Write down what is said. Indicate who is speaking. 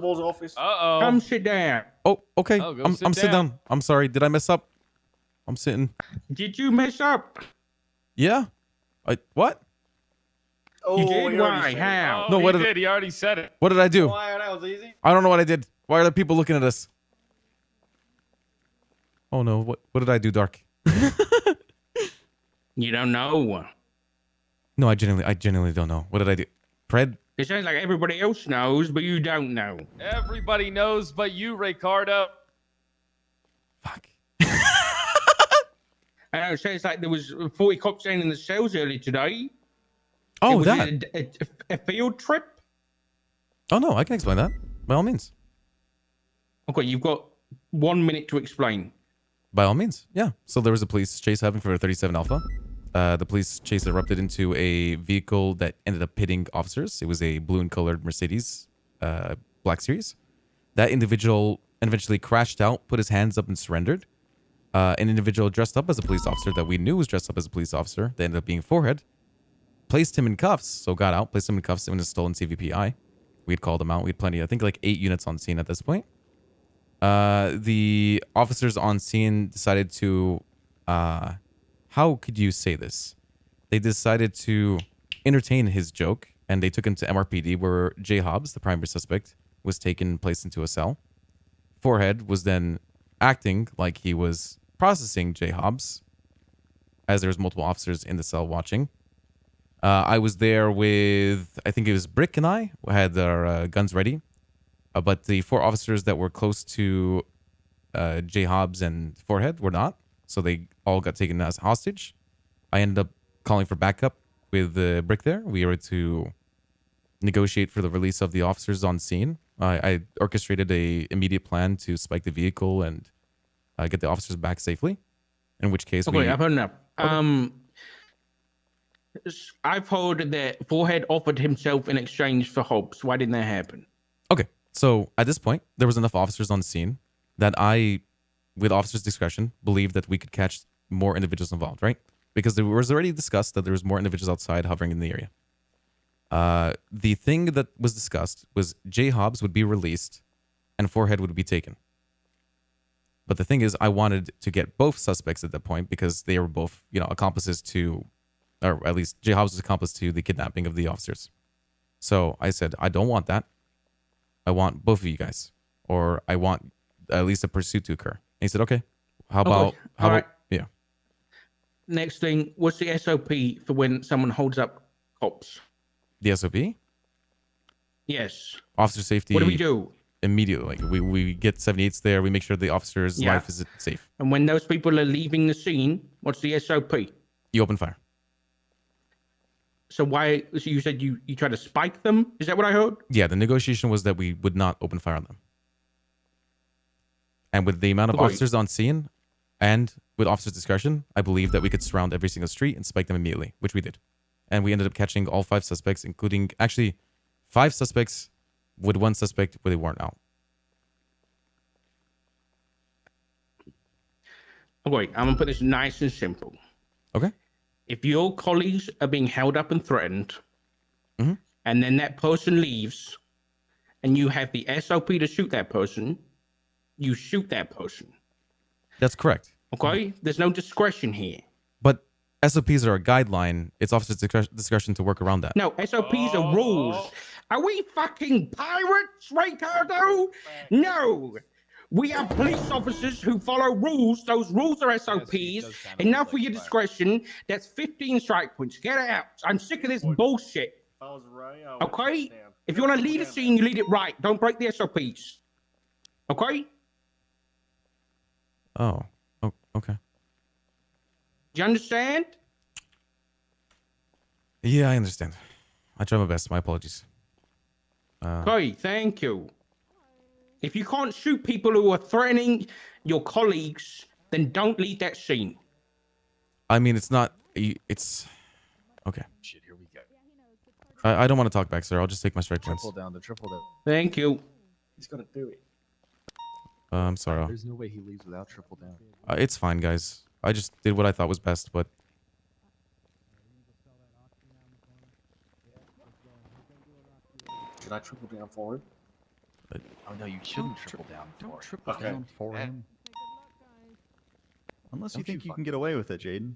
Speaker 1: office.
Speaker 2: Uh-oh.
Speaker 3: Come sit down.
Speaker 4: Oh, okay.
Speaker 2: Oh, go
Speaker 4: I'm
Speaker 2: sit
Speaker 4: sitting down. I'm sorry. Did I mess up? I'm sitting.
Speaker 3: Did you mess up?
Speaker 4: Yeah. What?
Speaker 1: Oh,
Speaker 3: You did?
Speaker 1: he already
Speaker 3: Why?
Speaker 1: said it.
Speaker 3: How?
Speaker 2: Oh,
Speaker 4: No, what
Speaker 2: he
Speaker 4: did-
Speaker 2: did. He already said it.
Speaker 4: What did I do?
Speaker 1: Why, that was easy.
Speaker 4: I don't know what I did. Why are the people looking at us? Oh no, what did I do, Dark?
Speaker 3: You don't know.
Speaker 4: No, I genuinely don't know. What did I do? Pred?
Speaker 3: It sounds like everybody else knows, but you don't know.
Speaker 2: Everybody knows but you, Raycardo.
Speaker 4: Fuck.
Speaker 3: I know, it sounds like there was 40 cops down in the cells earlier today.
Speaker 4: Oh,
Speaker 3: Was
Speaker 4: that.
Speaker 3: it a field trip?
Speaker 4: Oh no, I can explain that. By all means.
Speaker 3: Okay, you've got 1 minute to explain.
Speaker 4: By all means, yeah. So there was a police chase happening for 37 Alpha. The police chase erupted into a vehicle that ended up hitting officers. It was a blue and colored Mercedes, Black Series. That individual eventually crashed out, put his hands up, and surrendered. An individual dressed up as a police officer that we knew was dressed up as a police officer, that ended up being Forehead, placed him in cuffs. So got out, placed him in cuffs in a stolen CVPI. We had called him out. We had plenty, I think like 8 units on scene at this point. The officers on scene decided to, how could you say this? They decided to entertain his joke, and they took him to MRPD, where Jay Hobbs, the primary suspect, was taken, placed into a cell. Forehead was then acting like he was processing Jay Hobbs, as there was multiple officers in the cell watching. I was there with, I think it was Brick and I had our guns ready. But the 4 officers that were close to Jay Hobbs and Forehead were not. So they all got taken as hostage. I ended up calling for backup with Brick there. We were to negotiate for the release of the officers on scene. I orchestrated a immediate plan to spike the vehicle and get the officers back safely. In which case,
Speaker 3: Okay, I've heard enough. I've heard that Forehead offered himself in exchange for Hobbs. Why didn't that happen?
Speaker 4: Okay, so at this point, there was enough officers on scene that I, with officers' discretion, believed that we could catch more individuals involved, right? Because there was already discussed that there was more individuals outside hovering in the area. The thing that was discussed was Jay Hobbs would be released and Forehead would be taken. But the thing is, I wanted to get both suspects at that point because they were both, accomplices to, or at least Jay Hobbs was accomplice to the kidnapping of the officers. So I said, I don't want that. I want both of you guys, or I want at least a pursuit to occur. And he said, okay, how about, yeah.
Speaker 3: Next thing, what's the SOP for when someone holds up cops?
Speaker 4: The SOP?
Speaker 3: Yes.
Speaker 4: Officer safety.
Speaker 3: What do we do?
Speaker 4: Immediately. Like we get 78s there. We make sure the officer's life is safe.
Speaker 3: And when those people are leaving the scene, what's the SOP?
Speaker 4: You open fire.
Speaker 3: So why? So you said you try to spike them? Is that what I heard?
Speaker 4: Yeah, the negotiation was that we would not open fire on them. And with the amount of officers on scene and with officers' discretion, I believe that we could surround every single street and spike them immediately, which we did. And we ended up catching all 5 suspects, including actually 5 suspects with 1 suspect where they weren't out.
Speaker 3: Okay, I'm gonna put this nice and simple.
Speaker 4: Okay.
Speaker 3: If your colleagues are being held up and threatened,
Speaker 4: Mhm.
Speaker 3: and then that person leaves, and you have the SOP to shoot that person, you shoot that person.
Speaker 4: That's correct.
Speaker 3: Okay? There's no discretion here.
Speaker 4: But SOPs are a guideline. It's officers' discretion to work around that.
Speaker 3: No, SOPs are rules. Are we fucking pirates, Raycardo? No. We are police officers who follow rules. Those rules are SOPs. Enough with your discretion. That's 15 strike points. Get out. I'm sick of this bullshit. Okay? If you want to lead a scene, you lead it right. Don't break the SOPs. Okay?
Speaker 4: Oh, okay.
Speaker 3: Do you understand?
Speaker 4: Yeah, I understand. I try my best. My apologies.
Speaker 3: Okay, thank you. If you can't shoot people who are threatening your colleagues, then don't lead that scene.
Speaker 4: I mean, it's not... It's... Okay.
Speaker 1: Shit, here we go.
Speaker 4: I don't want to talk back, sir. I'll just take my strike points.
Speaker 1: Triple down.
Speaker 3: Thank you.
Speaker 1: He's gonna do it.
Speaker 4: I'm sorry.
Speaker 1: There's no way he leaves without triple down.
Speaker 4: It's fine, guys. I just did what I thought was best, but...
Speaker 1: Should I triple down for him?
Speaker 4: But
Speaker 1: Oh no, you shouldn't triple down for
Speaker 5: Don't
Speaker 1: it.
Speaker 5: triple down for him. Unless you
Speaker 1: Don't you
Speaker 5: think you can get away with it, Jaden.